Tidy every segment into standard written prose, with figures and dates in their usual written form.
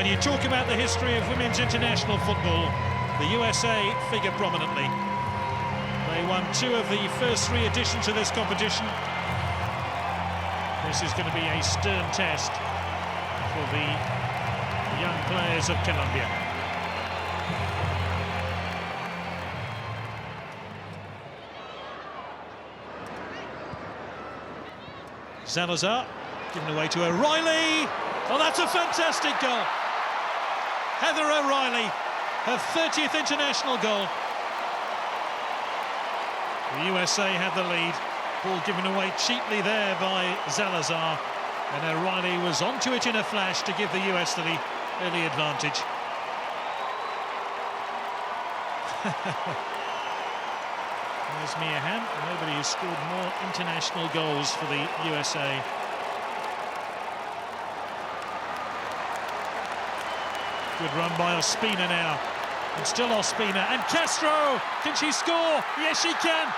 When you talk about the history of women's international football, the USA figure prominently. They won 2 of the first 3 editions of this competition. This is going to be a stern test for the young players of Colombia. Salazar, given away to O'Reilly. Oh, that's a fantastic goal. Heather O'Reilly, her 30th international goal. The USA had the lead. Ball given away cheaply there by Salazar. And O'Reilly was onto it in a flash to give the US the early advantage. There's Mia Hamm. Nobody has scored more international goals for the USA. Good run by Ospina now. And still Ospina. And Castro! Can she score? Yes, she can!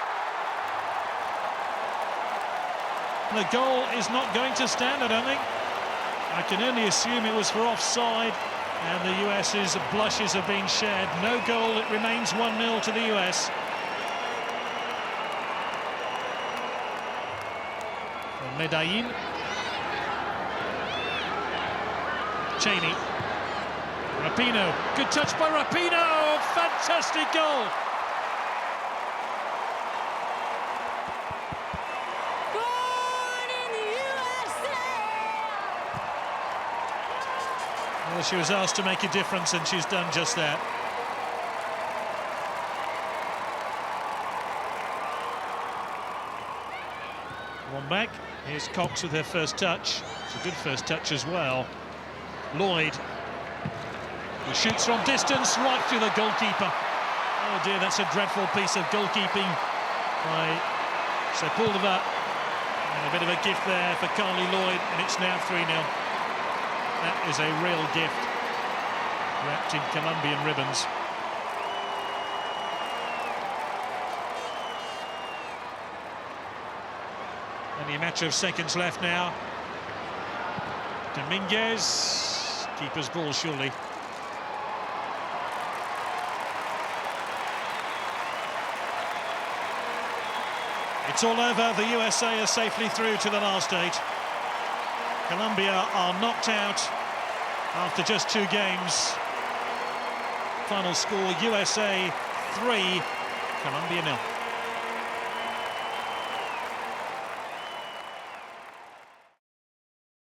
The goal is not going to stand, I don't think. I can only assume it was for offside. And the US's blushes have been shared. No goal, it remains 1-0 to the US. Medellin. Cheney. Rapinoe. Good touch by Rapinoe. Fantastic goal. Born in the USA. Well, she was asked to make a difference and she's done just that. One back. Here's Cox with her first touch. It's a good first touch as well. Lloyd, who shoots from distance right through the goalkeeper. Oh dear, that's a dreadful piece of goalkeeping by Sepulveda. And a bit of a gift there for Carly Lloyd, and it's now 3-0. That is a real gift, wrapped in Colombian ribbons. Only a matter of seconds left now. Dominguez, keeper's ball surely. It's all over. The USA are safely through to the last 8. Colombia are knocked out after just 2 games. Final score: USA 3, Colombia 0.